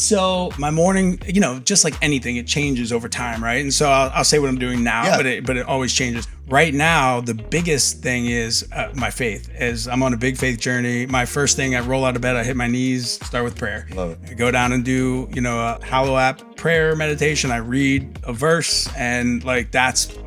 So my morning, just like anything, it changes over time, right? And so I'll say what I'm doing now, but it always changes. Right now, the biggest thing is my faith. As I'm on a big faith journey, my first thing, I roll out of bed, I hit my knees, start with prayer. Love it. I go down and do, a Hallow app prayer meditation. I read a verse, and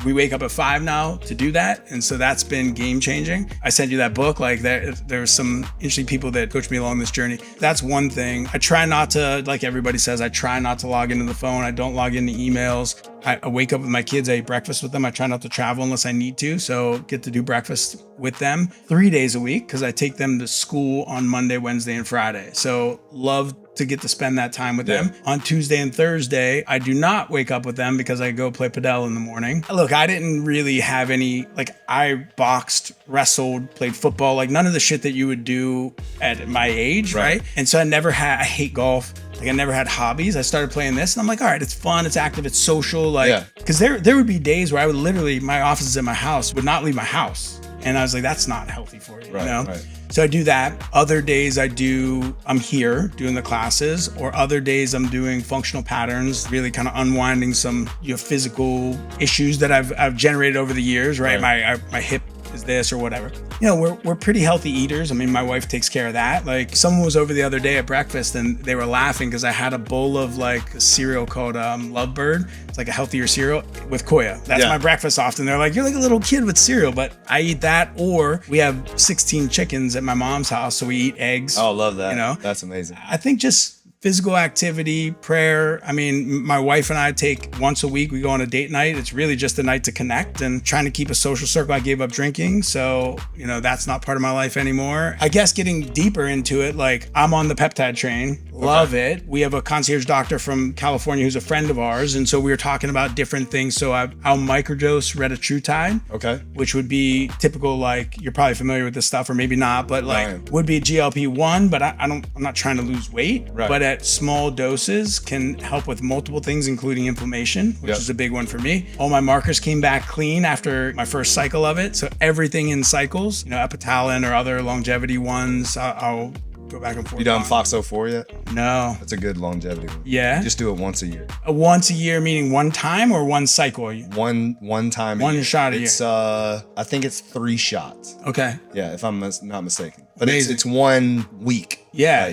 we wake up at 5 now to do that. And so that's been game changing. I sent you that book. There's some interesting people that coached me along this journey. That's one thing. I try not to, like everybody says, I try not to log into the phone. I don't log into emails. I wake up with my kids. I eat breakfast with them. I try not to travel unless I need to. So get to do breakfast with them 3 days a week because I take them to school on Monday, Wednesday, and Friday. So love to get to spend that time with them. On Tuesday and Thursday, I do not wake up with them because I go play padel in the morning. Look, I didn't really have any, I boxed, wrestled, played football, none of the shit that you would do at my age, right? And so I hate golf. I never had hobbies. I started playing this and I'm like, all right, it's fun, it's active, it's social. Because there would be days where I would literally, my office is in my house, would not leave my house. And I was like, that's not healthy for you, Right. So I do that. Other days I'm here doing the classes, or other days I'm doing functional patterns, really kind of unwinding some physical issues that I've generated over the years, right? My hip is this or whatever. We're pretty healthy eaters. I mean, my wife takes care of that. Someone was over the other day at breakfast and they were laughing because I had a bowl of a cereal called Lovebird. It's like a healthier cereal with Koya. That's my breakfast often. They're like, you're like a little kid with cereal, but I eat that. Or we have 16 chickens at my mom's house, so we eat eggs. Oh, love that. That's amazing. I think just physical activity, prayer. I mean, my wife and I take once a week, we go on a date night. It's really just a night to connect and trying to keep a social circle. I gave up drinking. So, that's not part of my life anymore. I guess getting deeper into it, I'm on the peptide train. Love it. We have a concierge doctor from California who's a friend of ours. And so we were talking about different things. So I'll microdose retatrutide. Okay. Which would be typical, you're probably familiar with this stuff or maybe not, but would be GLP-1, but I'm not trying to lose weight. Right. But at small doses can help with multiple things, including inflammation, which is a big one for me. All my markers came back clean after my first cycle of it. So everything in cycles, epitalin or other longevity ones, I'll go back and forth. You done FOXO4 yet? No. That's a good longevity one. Yeah. Just do it once a year. Once a year, meaning one time or one cycle? One time. One shot a year. It's I think it's 3 shots. Okay. Yeah, if I'm not mistaken. But it's 1 week. Yeah,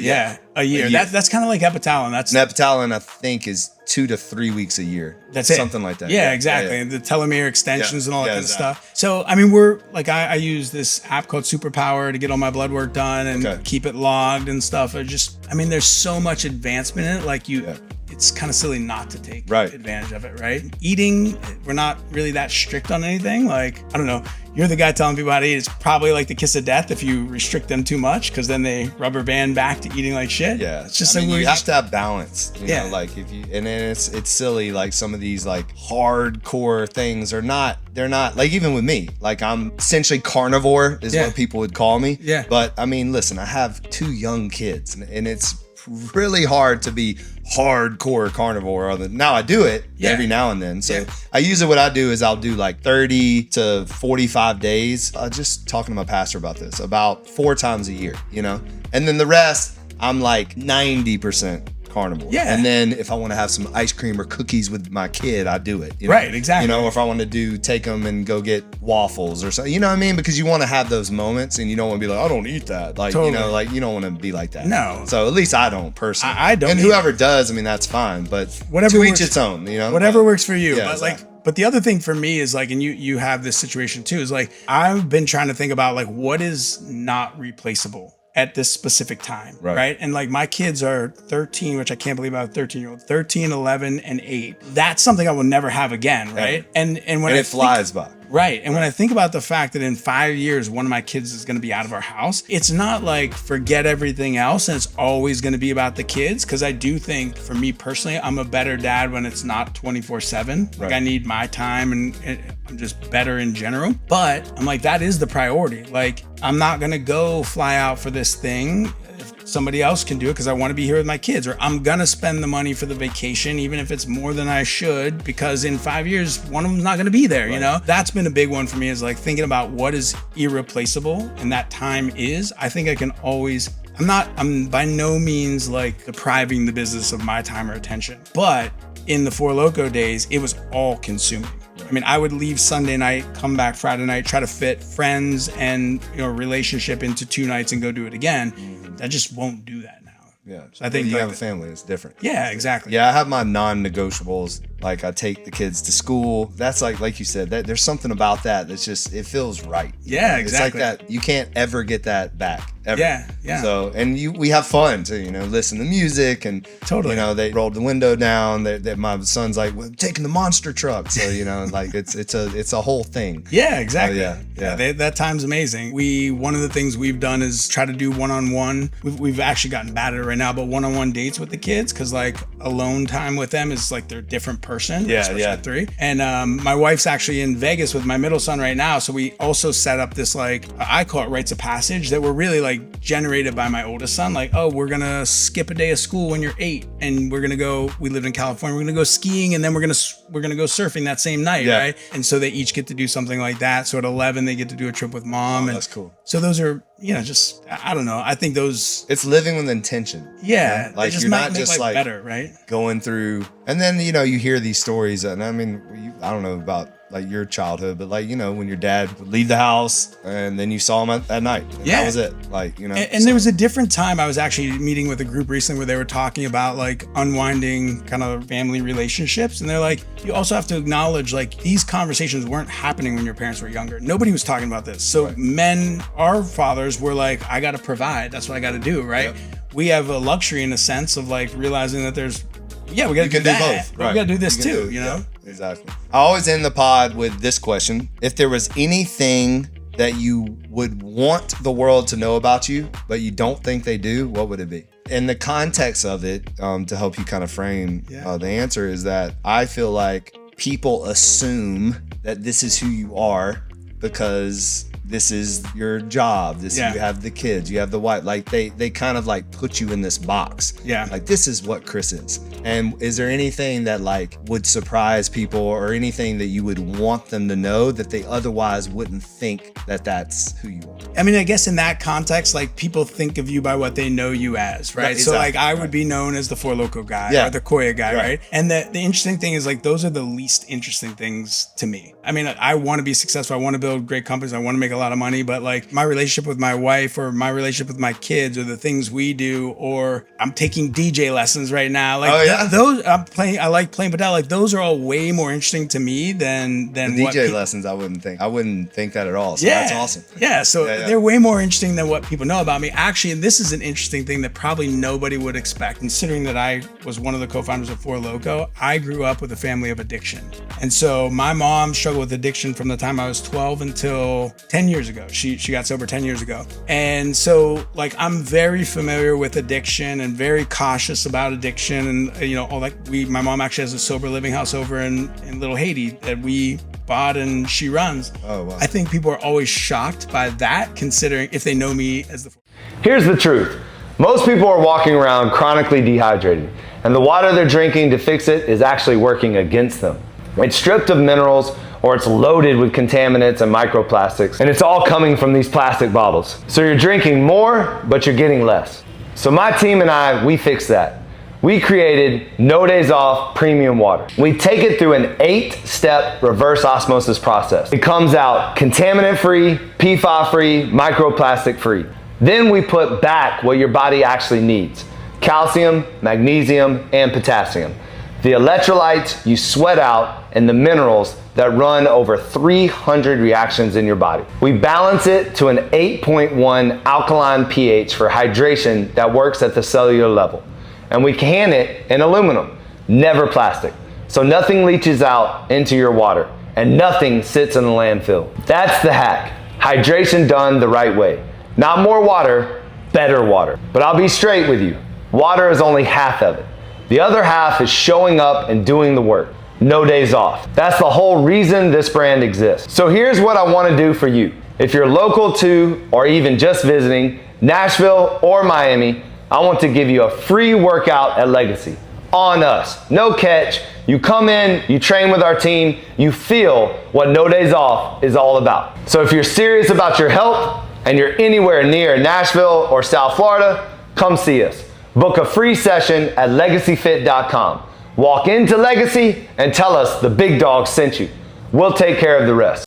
a year. That's kind of like epitalin. Epitalin, I think, is 2 to 3 weeks a year. That's it. Something like that. Yeah, exactly. And the telomere extensions and all that kind of stuff. So, I mean, I use this app called Superpower to get all my blood work done and keep it logged and stuff. There's so much advancement in it. It's kind of silly not to take advantage of it, right? Eating, we're not really that strict on anything. I don't know. You're the guy telling people how to eat. It's probably like the kiss of death if you restrict them too much, because then they rubber band back to eating like shit. Yeah, it's just you have to have balance. You know, and then it's silly. Some of these hardcore things they're not even with me. I'm essentially carnivore is what people would call me. Yeah. But I mean, listen, I have 2 young kids, and it's really hard to be hardcore carnivore. Now I do it every now and then. So I usually what I do is I'll do 30 to 45 days. Just talking to my pastor about this, about 4 times a year, and then the rest I'm 90% carnivore. Yeah. And then if I want to have some ice cream or cookies with my kid, I do it. Right, exactly. Or if I want to take them and go get waffles or something, you know what I mean? Because you want to have those moments and you don't want to be I don't eat that. Totally. You don't want to be like that. No. So at least I don't personally. I don't. And whoever does, that's fine. But to each its own, Whatever works for you. Yeah, But the other thing for me is and you have this situation too, is I've been trying to think about what is not replaceable at this specific time, right? And my kids are 13, which I can't believe I have a 13-year-old, 13, 11, and 8. That's something I will never have again, right? And when it flies by. Right. And when I think about the fact that in 5 years, one of my kids is going to be out of our house, it's not forget everything else and it's always going to be about the kids. Because I do think, for me personally, I'm a better dad when it's not 24/7. I need my time and I'm just better in general. But I'm that is the priority. I'm not going to go fly out for this thing if somebody else can do it because I want to be here with my kids, or I'm going to spend the money for the vacation, even if it's more than I should, because in 5 years, one of them's not going to be there, That's been a big one for me, is thinking about what is irreplaceable and that time is. I think I can always I'm by no means like depriving the business of my time or attention, but in the Four Loko days, it was all consuming. I mean, I would leave Sunday night, come back Friday night, try to fit friends and, you know, relationship into 2 nights and go do it again. I just won't do that now. Yeah. So I think you have a family, it's different. Yeah, exactly. Yeah, I have my non-negotiables. Like I take the kids to school. That's like you said, that there's something about that that's just, it feels right. Yeah, exactly. It's like that. You can't ever get that back. Ever. Yeah. So, and we have fun too, you know, listen to music and totally, you know, they rolled the window down. That my son's like, we're taking the monster truck. So, you know, like it's a whole thing. Yeah, exactly. Yeah. That time's amazing. One of the things we've done is try to do one-on-one. We've actually gotten bad at it right now, but one-on-one dates with the kids, because like alone time with them is like they're a different person. Especially at 3. And my wife's actually in Vegas with my middle son right now. So we also set up this, like, I call it rites of passage, that were really like generated by my oldest son. Like, oh, we're gonna skip a day of school when you're 8, and we're gonna go. We lived in California. We're gonna go skiing, and then we're gonna go surfing that same night, right? And so they each get to do something like that. So at 11, they get to do a trip with mom. And that's cool. So those are, you know, just, I don't know. I think those. It's living with intention. Yeah, you know? Like just you're not just like better, right? Going through, and then you know you hear these stories, and I mean, I don't know about like your childhood, but like, you know, when your dad would leave the house and then you saw him at night. That was it. Like, you know. And there was a different time. I was actually meeting with a group recently where they were talking about like unwinding kind of family relationships. And they're like, you also have to acknowledge like these conversations weren't happening when your parents were younger. Nobody was talking about this. So men, our fathers were like, I got to provide. That's what I got to do. Right. Yep. We have a luxury in a sense of like realizing that there's, we got to do that. Both. Right. We got to do this too, you know? Exactly. I always end the pod with this question. If there was anything that you would want the world to know about you, but you don't think they do, what would it be? In the context of it, to help you kind of frame the answer, is that I feel like people assume that this is who you are because this is your job. You have the kids, you have the wife. Like they kind of like put you in this box. Yeah. Like this is what Chris is. And is there anything that like would surprise people, or anything that you would want them to know that they otherwise wouldn't think that that's who you are? I mean, I guess in that context, like people think of you by what they know you as, right? Exactly. So like I would be known as the Four Loko guy or the Koya guy, right? And the interesting thing is like those are the least interesting things to me. I mean, I want to be successful. I want to build great companies. I want to make a lot of money, but like my relationship with my wife or my relationship with my kids or the things we do, or I'm taking DJ lessons right now. Like those I like playing padel. Like those are all way more interesting to me than the DJ lessons. I wouldn't think that at all. So that's awesome. Yeah. So they're way more interesting than what people know about me. Actually, and this is an interesting thing that probably nobody would expect, considering that I was one of the co-founders of Four Loko. I grew up with a family of addiction. And so my mom struggled with addiction from the time I was 12 until 10 years ago. She got sober 10 years ago. And so like I'm very familiar with addiction and very cautious about addiction. And you know, my mom actually has a sober living house over in Little Haiti that we bought and she runs. Oh, wow. I think people are always shocked by that, considering if they know me as the... Here's the truth. Most people are walking around chronically dehydrated, and the water they're drinking to fix it is actually working against them. It's stripped of minerals, or it's loaded with contaminants and microplastics, and it's all coming from these plastic bottles. So you're drinking more, but you're getting less. So my team and I, we fixed that. We created No Days Off Premium Water. We take it through an 8-step reverse osmosis process. It comes out contaminant-free, PFAS-free, microplastic-free. Then we put back what your body actually needs: calcium, magnesium, and potassium. The electrolytes you sweat out, and the minerals that run over 300 reactions in your body. We balance it to an 8.1 alkaline pH for hydration that works at the cellular level. And we can it in aluminum, never plastic. So nothing leaches out into your water and nothing sits in the landfill. That's the hack. Hydration done the right way. Not more water, better water. But I'll be straight with you. Water is only half of it. The other half is showing up and doing the work. No days off. That's the whole reason this brand exists. So here's what I want to do for you. If you're local to, or even just visiting, Nashville or Miami, I want to give you a free workout at Legacy. On us, no catch. You come in, you train with our team, you feel what No Days Off is all about. So if you're serious about your health, and you're anywhere near Nashville or South Florida, come see us. Book a free session at legacyfit.com. Walk into Legacy and tell us the big dog sent you. We'll take care of the rest.